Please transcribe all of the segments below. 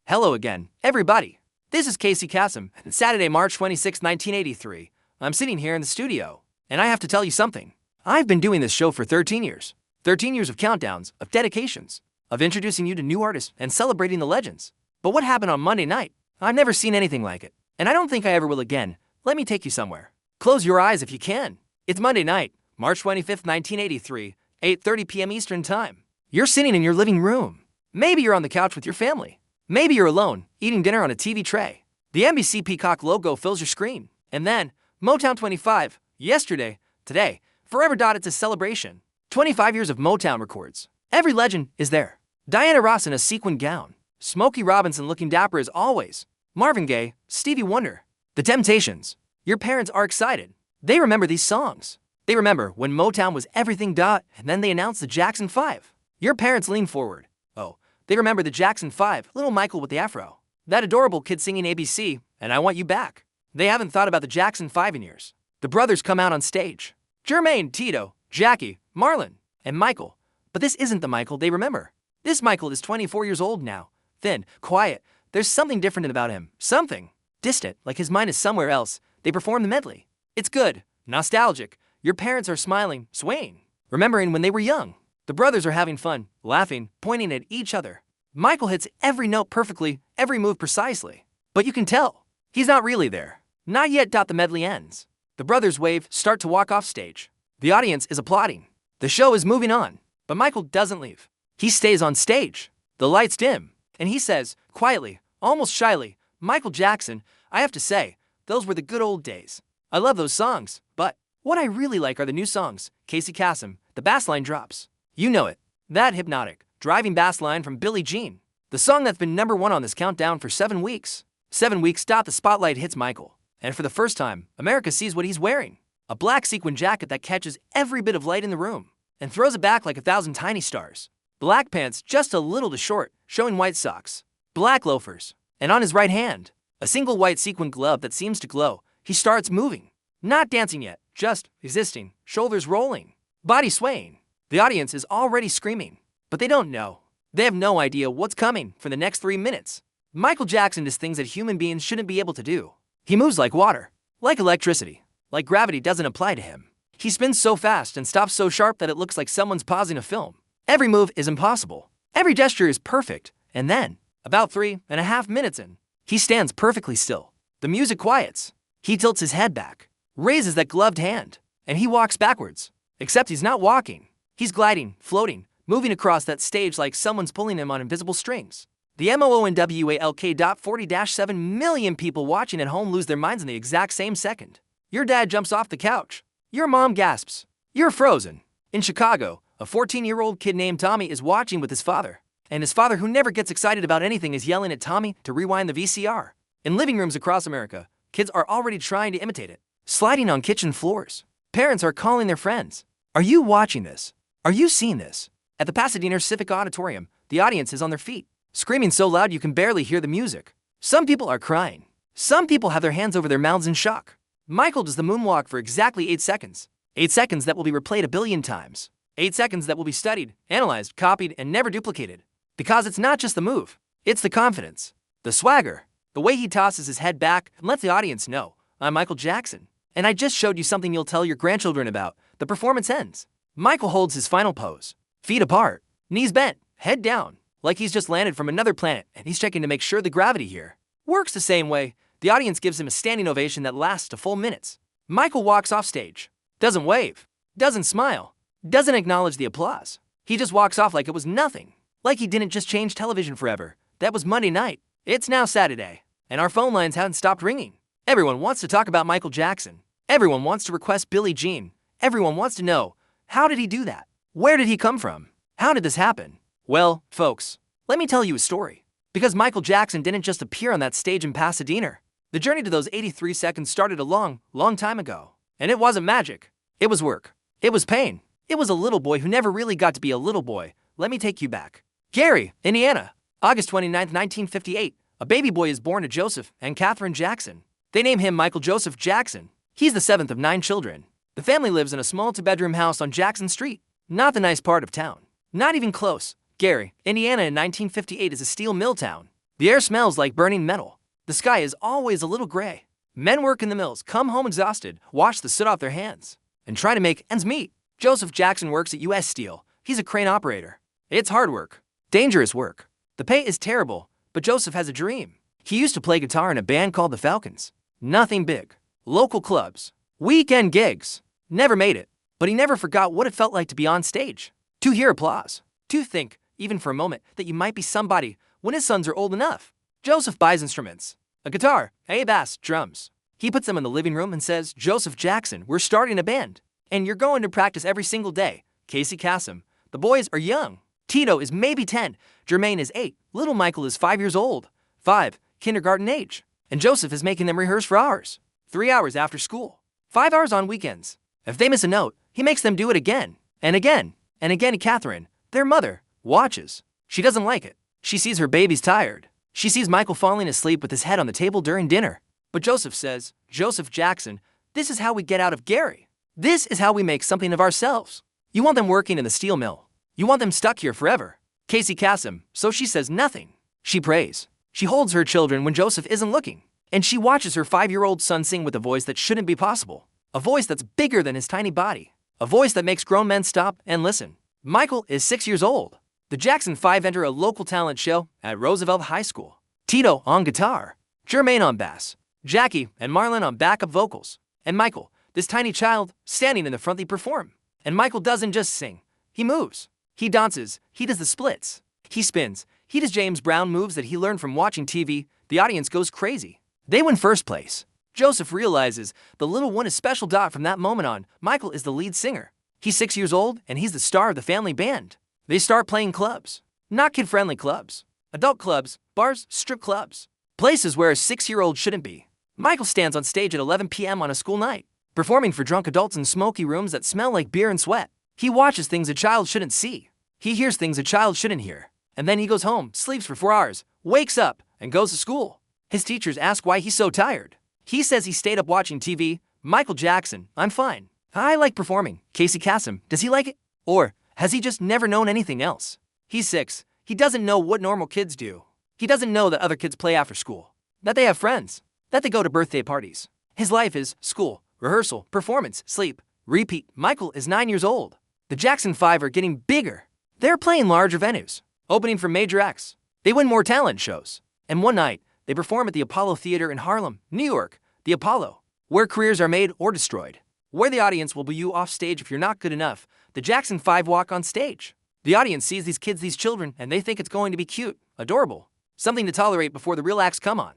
Hello again, everybody. This is Casey Kasem, and it's Saturday, March 26, 1983. I'm sitting here in the studio, and I have to tell you something. I've been doing this show for 13 years. 13 years of countdowns, of dedications, of introducing you to new artists and celebrating the legends. But what happened on Monday night? I've never seen anything like it, and I don't think I ever will again. Let me take you somewhere. Close your eyes if you can. It's Monday night, March 25th, 1983, 8:30 p.m. Eastern Time. You're sitting in your living room. Maybe you're on the couch with your family. Maybe you're alone, eating dinner on a TV tray. The NBC Peacock logo fills your screen. And then, Motown 25, yesterday, today, forever. It's a celebration. 25 years of Motown records. Every legend is there. Diana Ross in a sequin gown. Smokey Robinson looking dapper as always. Marvin Gaye, Stevie Wonder. The Temptations. Your parents are excited. They remember these songs. They remember when Motown was everything. And then they announced the Jackson 5. Your parents lean forward. Oh, they remember the Jackson 5, little Michael with the afro. That adorable kid singing ABC, and I Want You Back. They haven't thought about the Jackson 5 in years. The brothers come out on stage. Jermaine, Tito, Jackie, Marlon, and Michael. But this isn't the Michael they remember. This Michael is 24 years old now. Thin, quiet. There's something different about him. Something. Distant, like his mind is somewhere else. They perform the medley. It's good. Nostalgic. Your parents are smiling, swaying, remembering when they were young. The brothers are having fun, laughing, pointing at each other. Michael hits every note perfectly, every move precisely. But you can tell, he's not really there. Not yet. The medley ends. The brothers wave, start to walk off stage. The audience is applauding. The show is moving on. But Michael doesn't leave. He stays on stage. The lights dim. And he says, quietly, almost shyly, Michael Jackson, I have to say, those were the good old days. I love those songs, but what I really like are the new songs. Casey Kasem, the bass line drops. You know it. That hypnotic, driving bass line from Billie Jean. The song that's been #1 on this countdown for 7 weeks. 7 weeks. The spotlight hits Michael. And for the first time, America sees what he's wearing. A black sequin jacket that catches every bit of light in the room and throws it back like 1,000 tiny stars. Black pants just a little too short, showing white socks. Black loafers. And on his right hand, a single white sequin glove that seems to glow. He starts moving. Not dancing yet, just existing, shoulders rolling, body swaying. The audience is already screaming, but they don't know. They have no idea what's coming for the next 3 minutes. Michael Jackson does things that human beings shouldn't be able to do. He moves like water, like electricity, like gravity doesn't apply to him. He spins so fast and stops so sharp that it looks like someone's pausing a film. Every move is impossible. Every gesture is perfect. And then, about 3.5 minutes in, he stands perfectly still. The music quiets. He tilts his head back, raises that gloved hand, and he walks backwards. Except he's not walking. He's gliding, floating, moving across that stage like someone's pulling him on invisible strings. The MOONWALK. 40-7 million people watching at home lose their minds in the exact same second. Your dad jumps off the couch. Your mom gasps. You're frozen. In Chicago, a 14-year-old kid named Tommy is watching with his father. And his father, who never gets excited about anything, is yelling at Tommy to rewind the VCR. In living rooms across America, kids are already trying to imitate it, sliding on kitchen floors. Parents are calling their friends. Are you watching this? Are you seeing this? At the Pasadena Civic Auditorium, the audience is on their feet, screaming so loud you can barely hear the music. Some people are crying. Some people have their hands over their mouths in shock. Michael does the moonwalk for exactly 8 seconds. 8 seconds that will be replayed a billion times. 8 seconds that will be studied, analyzed, copied, and never duplicated. Because it's not just the move, it's the confidence, the swagger, the way he tosses his head back and lets the audience know, I'm Michael Jackson. And I just showed you something you'll tell your grandchildren about. The performance ends. Michael holds his final pose. Feet apart, knees bent, head down, like he's just landed from another planet and he's checking to make sure the gravity here works the same way. The audience gives him a standing ovation that lasts a full minute. Michael walks off stage, doesn't wave, doesn't smile, doesn't acknowledge the applause. He just walks off like it was nothing, like he didn't just change television forever. That was Monday night. It's now Saturday, and our phone lines haven't stopped ringing. Everyone wants to talk about Michael Jackson. Everyone wants to request Billie Jean. Everyone wants to know, how did he do that? Where did he come from? How did this happen? Well, folks, let me tell you a story. Because Michael Jackson didn't just appear on that stage in Pasadena. The journey to those 83 seconds started a long, long time ago. And it wasn't magic. It was work. It was pain. It was a little boy who never really got to be a little boy. Let me take you back. Gary, Indiana, August 29, 1958. A baby boy is born to Joseph and Catherine Jackson. They name him Michael Joseph Jackson. He's the 7th of 9 children. The family lives in a small 2-bedroom house on Jackson Street. Not the nice part of town. Not even close. Gary, Indiana in 1958 is a steel mill town. The air smells like burning metal. The sky is always a little gray. Men work in the mills, come home exhausted, wash the soot off their hands, and try to make ends meet. Joseph Jackson works at U.S. Steel. He's a crane operator. It's hard work. Dangerous work. The pay is terrible, but Joseph has a dream. He used to play guitar in a band called the Falcons. Nothing big. Local clubs. Weekend gigs. Never made it, but he never forgot what it felt like to be on stage. To hear applause. To think, even for a moment, that you might be somebody when his sons are old enough. Joseph buys instruments. A guitar, a bass, drums. He puts them in the living room and says, "Joseph Jackson, we're starting a band. And you're going to practice every single day." Casey Kasem. The boys are young. Tito is maybe 10. Jermaine is 8. Little Michael is 5 years old. 5, kindergarten age. And Joseph is making them rehearse for hours. 3 hours after school. 5 hours on weekends. If they miss a note, he makes them do it again. And again. And again. Catherine, their mother, watches. She doesn't like it. She sees her baby's tired. She sees Michael falling asleep with his head on the table during dinner. But Joseph says, "Joseph Jackson, this is how we get out of Gary. This is how we make something of ourselves. You want them working in the steel mill. You want them stuck here forever." Casey Kasem, so she says nothing. She prays. She holds her children when Joseph isn't looking. And she watches her 5-year-old son sing with a voice that shouldn't be possible. A voice that's bigger than his tiny body. A voice that makes grown men stop and listen. Michael is 6 years old. The Jackson 5 enter a local talent show at Roosevelt High School. Tito on guitar. Jermaine on bass. Jackie and Marlon on backup vocals. And Michael, this tiny child, standing in the front, they perform. And Michael doesn't just sing. He moves. He dances. He does the splits. He spins. He does James Brown moves that he learned from watching TV. The audience goes crazy. They win first place. Joseph realizes the little one is special. From that moment on, Michael is the lead singer. He's 6 years old and he's the star of the family band. They start playing clubs. Not kid-friendly clubs. Adult clubs, bars, strip clubs. Places where a 6-year-old shouldn't be. Michael stands on stage at 11 p.m. on a school night, performing for drunk adults in smoky rooms that smell like beer and sweat. He watches things a child shouldn't see. He hears things a child shouldn't hear. And then he goes home, sleeps for 4 hours, wakes up, and goes to school. His teachers ask why he's so tired. He says he stayed up watching TV. Michael Jackson, "I'm fine. I like performing." Casey Kasem, does he like it? Or has he just never known anything else? He's 6. He doesn't know what normal kids do. He doesn't know that other kids play after school, that they have friends, that they go to birthday parties. His life is school, rehearsal, performance, sleep, repeat. Michael is 9 years old. The Jackson 5 are getting bigger. They're playing larger venues, opening for major acts. They win more talent shows. And one night, they perform at the Apollo Theater in Harlem, New York, the Apollo, where careers are made or destroyed, where the audience will boo you off stage if you're not good enough. The Jackson 5 walk on stage. The audience sees these kids, these children, and they think it's going to be cute, adorable, something to tolerate before the real acts come on.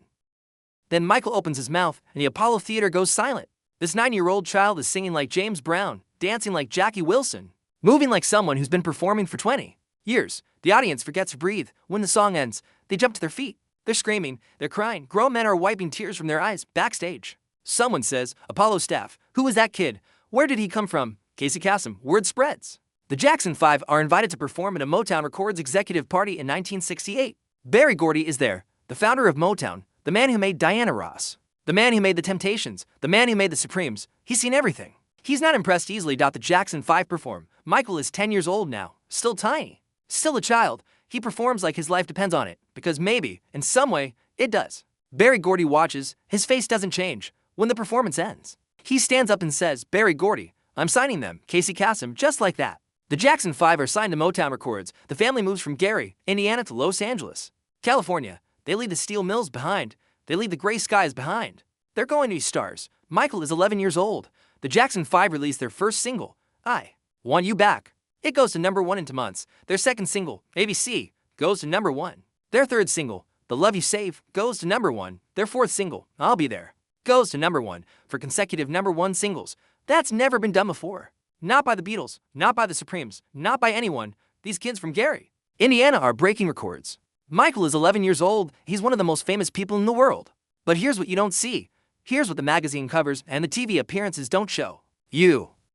Then Michael opens his mouth, and the Apollo Theater goes silent. This 9-year-old child is singing like James Brown, dancing like Jackie Wilson, moving like someone who's been performing for 20 years. The audience forgets to breathe. When the song ends, they jump to their feet. They're screaming, they're crying. Grown men are wiping tears from their eyes backstage. Someone says, "Apollo staff, who is that kid? Where did he come from?" Casey Kasem, word spreads. The Jackson 5 are invited to perform at a Motown Records executive party in 1968. Berry Gordy is there, the founder of Motown, the man who made Diana Ross, the man who made the Temptations, the man who made the Supremes. He's seen everything. He's not impressed easily. The Jackson 5 perform. Michael is 10 years old now, still tiny, still a child. He performs like his life depends on it, because maybe, in some way, it does. Berry Gordy watches. His face doesn't change. When the performance ends, he stands up and says, "Berry Gordy, I'm signing them." Casey Kasem, just like that. The Jackson 5 are signed to Motown Records. The family moves from Gary, Indiana to Los Angeles, California. They leave the steel mills behind. They leave the gray skies behind. They're going to be stars. Michael is 11 years old. The Jackson 5 released their first single, "I Want You Back." It goes to #1 into months. Their second single, "ABC," goes to #1. Their third single, "The Love You Save," goes to #1. Their fourth single, "I'll Be There," goes to #1 for consecutive #1 singles. That's never been done before. Not by the Beatles, not by the Supremes, not by anyone. These kids from Gary, Indiana are breaking records. Michael is 11 years old. He's one of the most famous people in the world. But here's what you don't see. Here's what the magazine covers and the TV appearances don't show.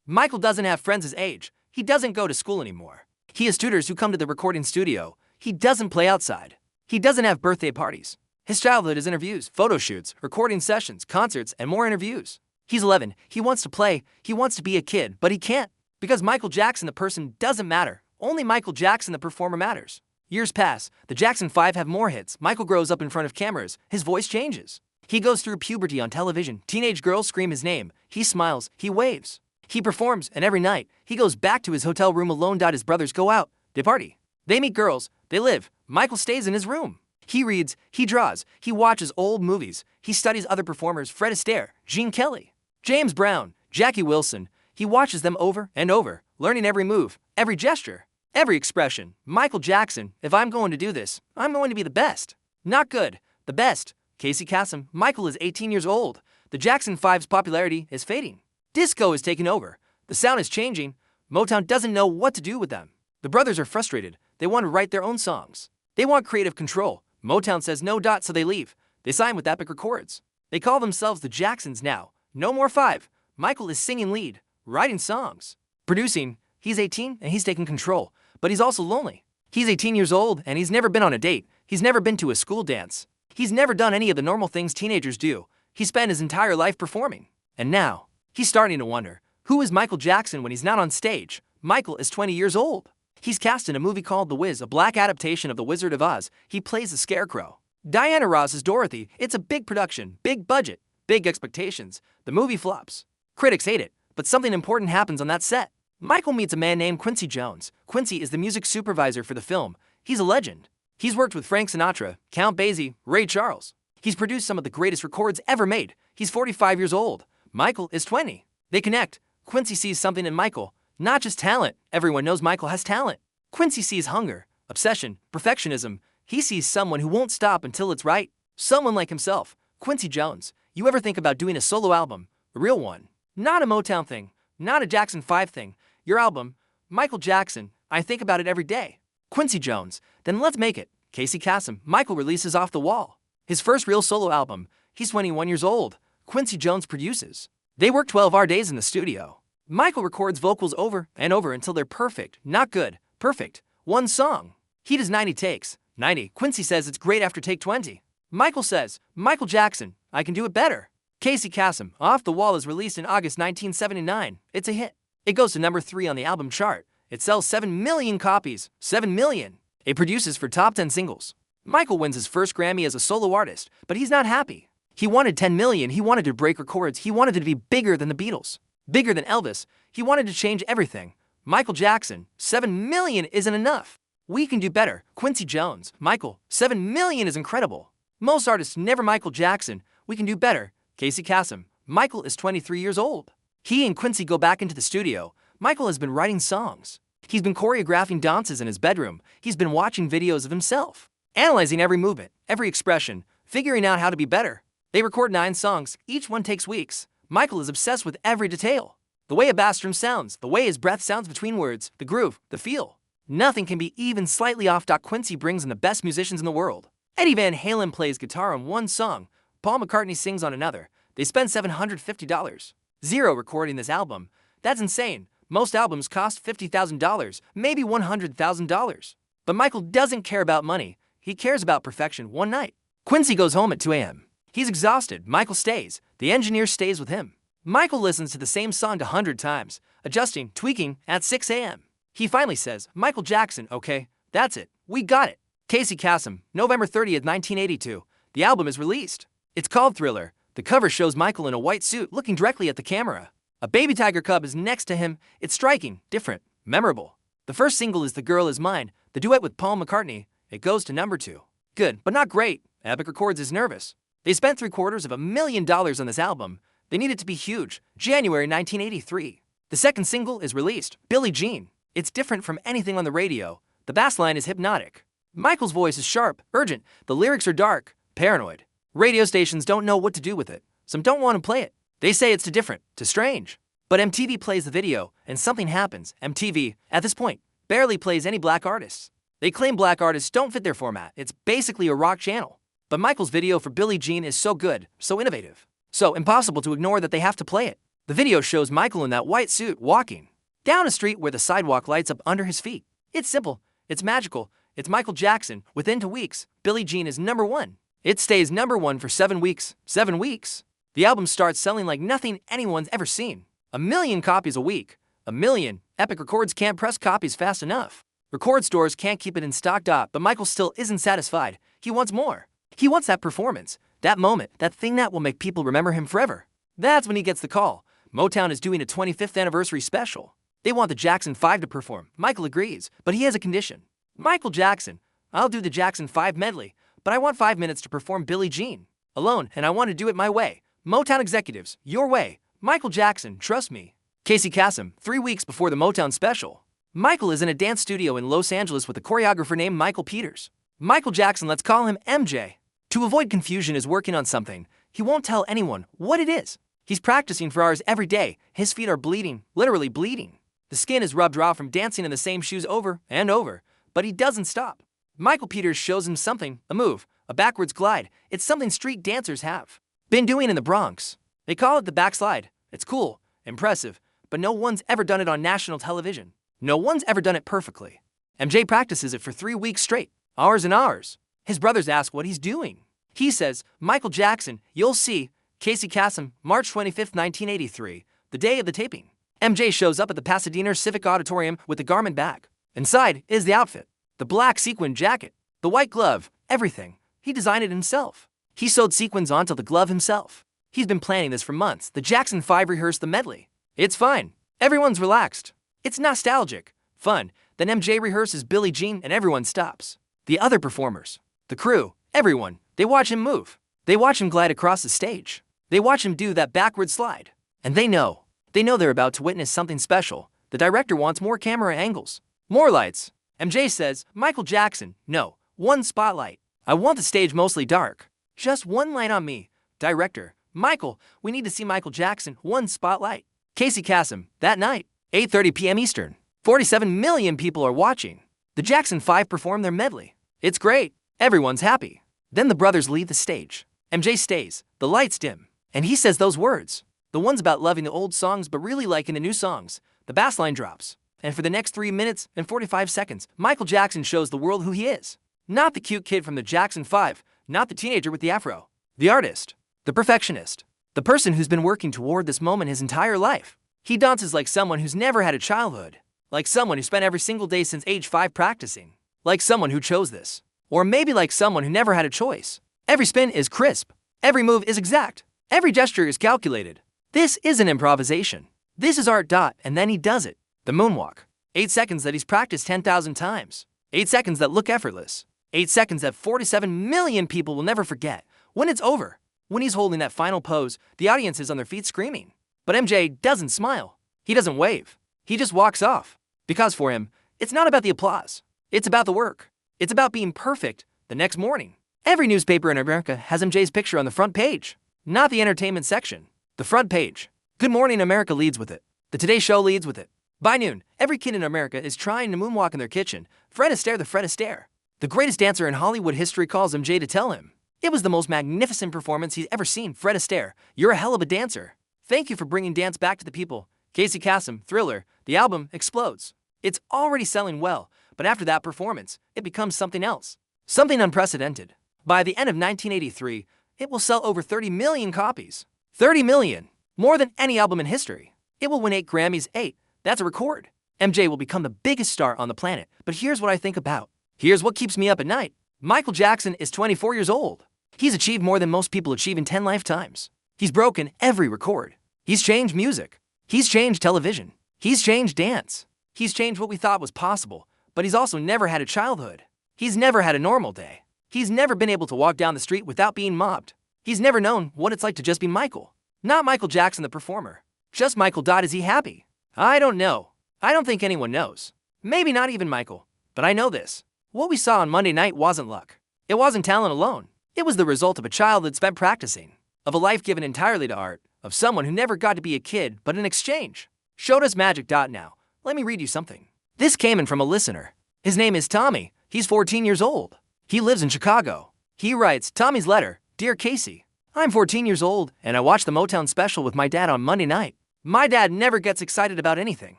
Michael doesn't have friends his age. He doesn't go to school anymore. He has tutors who come to the recording studio. He doesn't play outside. He doesn't have birthday parties. His childhood is interviews, photo shoots, recording sessions, concerts, and more interviews. He's 11. He wants to play. He wants to be a kid, but he can't. Because Michael Jackson, the person, doesn't matter. Only Michael Jackson, the performer, matters. Years pass, the Jackson 5 have more hits. Michael grows up in front of cameras, his voice changes. He goes through puberty on television, teenage girls scream his name, he smiles, he waves. He performs, and every night, he goes back to his hotel room alone. His brothers go out, they party. They meet girls, they live. Michael stays in his room. He reads, he draws, he watches old movies, he studies other performers, Fred Astaire, Gene Kelly, James Brown, Jackie Wilson. He watches them over and over, learning every move, every gesture, every expression. Michael Jackson, if I'm going to do this, I'm going to be the best. Not good, the best. Casey Kasem, Michael is 18 years old. The Jackson 5's popularity is fading. Disco is taking over. The sound is changing. Motown doesn't know what to do with them. The brothers are frustrated. They want to write their own songs. They want creative control. Motown says no. So they leave. They sign with Epic Records. They call themselves the Jacksons now. No more 5. Michael is singing lead, writing songs, producing. He's 18 and he's taking control, but he's also lonely. He's 18 years old and he's never been on a date. He's never been to a school dance. He's never done any of the normal things teenagers do. He spent his entire life performing. And now, he's starting to wonder, who is Michael Jackson when he's not on stage? Michael is 20 years old. He's cast in a movie called The Wiz, a black adaptation of The Wizard of Oz. He plays the Scarecrow. Diana Ross is Dorothy. It's a big production, big budget, big expectations. The movie flops. Critics hate it, but something important happens on that set. Michael meets a man named Quincy Jones. Quincy is the music supervisor for the film. He's a legend. He's worked with Frank Sinatra, Count Basie, Ray Charles. He's produced some of the greatest records ever made. He's 45 years old. Michael is 20. They connect. Quincy sees something in Michael. Not just talent. Everyone knows Michael has talent. Quincy sees hunger, obsession, perfectionism. He sees someone who won't stop until it's right. Someone like himself. Quincy Jones. You ever think about doing a solo album? A real one. Not a Motown thing. Not a Jackson 5 thing. Your album, Michael Jackson. I think about it every day. Quincy Jones. Then let's make it. Casey Kasem. Michael releases Off the Wall. His first real solo album. He's 21 years old. Quincy Jones produces. They work 12-hour days in the studio. Michael records vocals over and over until they're perfect. Not good. Perfect. One song. He does 90 takes. 90. Quincy says it's great after take 20. Michael says, Michael Jackson, I can do it better. Casey Kasem, Off the Wall is released in August 1979. It's a hit. It goes to number 3 on the album chart. It sells 7 million copies. 7 million. It produces for top 10 singles. Michael wins his first Grammy as a solo artist, but he's not happy. He wanted 10 million. He wanted to break records. He wanted to be bigger than the Beatles. Bigger than Elvis. He wanted to change everything. Michael Jackson, 7 million isn't enough. We can do better. Quincy Jones, Michael, 7 million is incredible. Most artists never Michael Jackson. We can do better. Casey Kasem, Michael is 23 years old. He and Quincy go back into the studio. Michael has been writing songs. He's been choreographing dances in his bedroom. He's been watching videos of himself, analyzing every movement, every expression, figuring out how to be better. They record 9 songs. Each one takes weeks. Michael is obsessed with every detail. The way a bass drum sounds, the way his breath sounds between words, the groove, the feel. Nothing can be even slightly off. Quincy brings in the best musicians in the world. Eddie Van Halen plays guitar on one song. Paul McCartney sings on another. They spend $750. Zero recording this album. That's insane. Most albums cost $50,000, maybe $100,000. But Michael doesn't care about money. He cares about perfection. One night, Quincy goes home at 2 a.m. He's exhausted. Michael stays. The engineer stays with him. Michael listens to the same song 100 times, adjusting, tweaking at 6 a.m. He finally says, Michael Jackson, okay, that's it. We got it. Casey Kasem, November 30th, 1982. The album is released. It's called Thriller. The cover shows Michael in a white suit looking directly at the camera. A baby tiger cub is next to him. It's striking, different, memorable. The first single is The Girl Is Mine, the duet with Paul McCartney. It goes to number 2. Good, but not great. Epic Records is nervous. They spent $750,000 on this album. They need it to be huge. January 1983. The second single is released, Billie Jean. It's different from anything on the radio. The bass line is hypnotic. Michael's voice is sharp, urgent. The lyrics are dark, paranoid. Radio stations don't know what to do with it. Some don't want to play it. They say it's too different, too strange. But MTV plays the video, and something happens. MTV, at this point, barely plays any black artists. They claim black artists don't fit their format. It's basically a rock channel. But Michael's video for Billie Jean is so good, so innovative, so impossible to ignore that they have to play it. The video shows Michael in that white suit walking down a street where the sidewalk lights up under his feet. It's simple. It's magical. It's Michael Jackson. Within 2 weeks, Billie Jean is number 1. It stays number 1 for 7 weeks. 7 weeks. The album starts selling like nothing anyone's ever seen. 1 million copies a week. 1 million. Epic Records can't press copies fast enough. Record stores can't keep it in stock. But Michael still isn't satisfied. He wants more. He wants that performance, that moment, that thing that will make people remember him forever. That's when he gets the call. Motown is doing a 25th anniversary special. They want the Jackson 5 to perform. Michael agrees, but he has a condition. Michael Jackson, I'll do the Jackson 5 medley, but I want 5 minutes to perform Billie Jean alone, and I want to do it my way. Motown executives, your way. Michael Jackson, trust me. Casey Kasem, 3 weeks before the Motown special. Michael is in a dance studio in Los Angeles with a choreographer named Michael Peters. Michael Jackson, let's call him MJ. To avoid confusion, is working on something. He won't tell anyone what it is. He's practicing for hours every day. His feet are bleeding, literally bleeding. The skin is rubbed raw from dancing in the same shoes over and over, but he doesn't stop. Michael Peters shows him something, a move, a backwards glide. It's something street dancers have been doing in the Bronx. They call it the backslide. It's cool, impressive, but no one's ever done it on national television. No one's ever done it perfectly. MJ practices it for 3 weeks straight, hours and hours. His brothers ask what he's doing. He says, Michael Jackson, you'll see. Casey Kasem, March 25, 1983, the day of the taping. MJ shows up at the Pasadena Civic Auditorium with the garment bag. Inside is the outfit, the black sequin jacket, the white glove, everything. He designed it himself. He sewed sequins onto the glove himself. He's been planning this for months. The Jackson 5 rehearsed the medley. It's fine. Everyone's relaxed. It's nostalgic, fun. Then MJ rehearses Billie Jean and everyone stops. The other performers, the crew, everyone, they watch him move. They watch him glide across the stage. They watch him do that backward slide. And they know they're about to witness something special. The director wants more camera angles, more lights. MJ says, Michael Jackson, no, one spotlight. I want the stage mostly dark. Just one light on me. Director, Michael, we need to see Michael Jackson, one spotlight. Casey Kasem, that night, 8:30 p.m. Eastern. 47 million people are watching. The Jackson 5 perform their medley. It's great. Everyone's happy. Then the brothers leave the stage. MJ stays. The lights dim. And he says those words. The ones about loving the old songs but really liking the new songs. The bass line drops. And for the next 3 minutes and 45 seconds, Michael Jackson shows the world who he is. Not the cute kid from the Jackson 5. Not the teenager with the afro. The artist. The perfectionist. The person who's been working toward this moment his entire life. He dances like someone who's never had a childhood. Like someone who spent every single day since age 5 practicing. Like someone who chose this. Or maybe like someone who never had a choice. Every spin is crisp. Every move is exact. Every gesture is calculated. This isn't improvisation. This is art. And then he does it. The moonwalk. 8 seconds that he's practiced 10,000 times. 8 seconds that look effortless. 8 seconds that 47 million people will never forget. When it's over, when he's holding that final pose, the audience is on their feet screaming. But MJ doesn't smile. He doesn't wave. He just walks off. Because for him, it's not about the applause. It's about the work. It's about being perfect the next morning. Every newspaper in America has MJ's picture on the front page. Not the entertainment section. The front page. Good Morning America leads with it. The Today Show leads with it. By noon, every kid in America is trying to moonwalk in their kitchen. Fred Astaire, the Fred Astaire. The greatest dancer in Hollywood history, calls MJ to tell him. It was the most magnificent performance he's ever seen. Fred Astaire, you're a hell of a dancer. Thank you for bringing dance back to the people. Casey Kasem, Thriller, the album explodes. It's already selling well, but after that performance, it becomes something else. Something unprecedented. By the end of 1983, it will sell over 30 million copies. 30 million! More than any album in history. It will win 8 Grammys. 8. That's a record. MJ will become the biggest star on the planet. But here's what I think about. Here's what keeps me up at night. Michael Jackson is 24 years old. He's achieved more than most people achieve in 10 lifetimes. He's broken every record. He's changed music. He's changed television. He's changed dance. He's changed what we thought was possible. But he's also never had a childhood. He's never had a normal day. He's never been able to walk down the street without being mobbed. He's never known what it's like to just be Michael. Not Michael Jackson the performer. Just Michael. Is he happy? I don't know. I don't think anyone knows. Maybe not even Michael. But I know this. What we saw on Monday night wasn't luck. It wasn't talent alone. It was the result of a child that spent practicing. Of a life given entirely to art. Of someone who never got to be a kid, but in exchange, showed us magic. Now, let me read you something. This came in from a listener. His name is Tommy. He's 14 years old. He lives in Chicago. He writes, Tommy's letter. Dear Casey, I'm 14 years old, and I watched the Motown special with my dad on Monday night. My dad never gets excited about anything.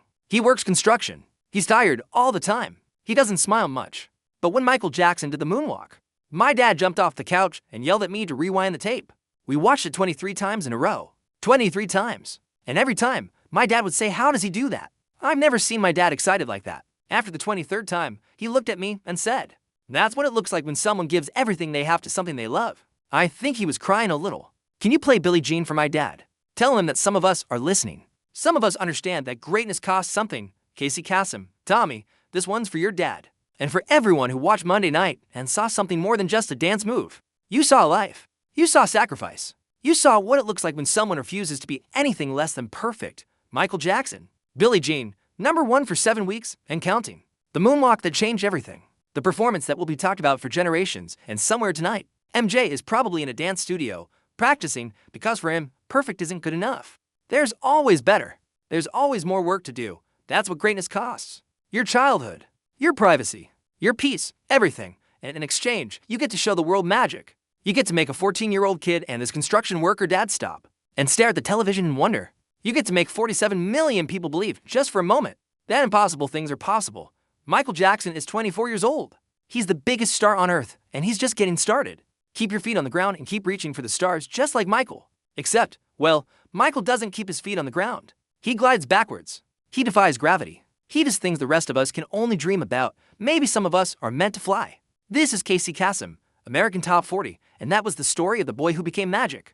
He works construction. He's tired all the time. He doesn't smile much. But when Michael Jackson did the moonwalk, my dad jumped off the couch and yelled at me to rewind the tape. We watched it 23 times in a row. 23 times. And every time, my dad would say, how does he do that? I've never seen my dad excited like that. After the 23rd time, he looked at me and said, "That's what it looks like when someone gives everything they have to something they love." I think he was crying a little. Can you play Billie Jean for my dad? Tell him that some of us are listening. Some of us understand that greatness costs something. Casey Kasem, Tommy, this one's for your dad. And for everyone who watched Monday night and saw something more than just a dance move. You saw life. You saw sacrifice. You saw what it looks like when someone refuses to be anything less than perfect. Michael Jackson. Billie Jean, #1 for 7 weeks and counting. The moonwalk that changed everything. The performance that will be talked about for generations. And somewhere tonight, MJ is probably in a dance studio, practicing because for him, perfect isn't good enough. There's always better. There's always more work to do. That's what greatness costs. Your childhood, your privacy, your peace, everything. And in exchange, you get to show the world magic. You get to make a 14-year-old kid and his construction worker dad stop and stare at the television in wonder. You get to make 47 million people believe, just for a moment, that impossible things are possible. Michael Jackson is 24 years old. He's the biggest star on earth, and he's just getting started. Keep your feet on the ground and keep reaching for the stars just like Michael. Except, well, Michael doesn't keep his feet on the ground. He glides backwards. He defies gravity. He does things the rest of us can only dream about. Maybe some of us are meant to fly. This is Casey Kasem, American Top 40, and that was the story of the boy who became magic.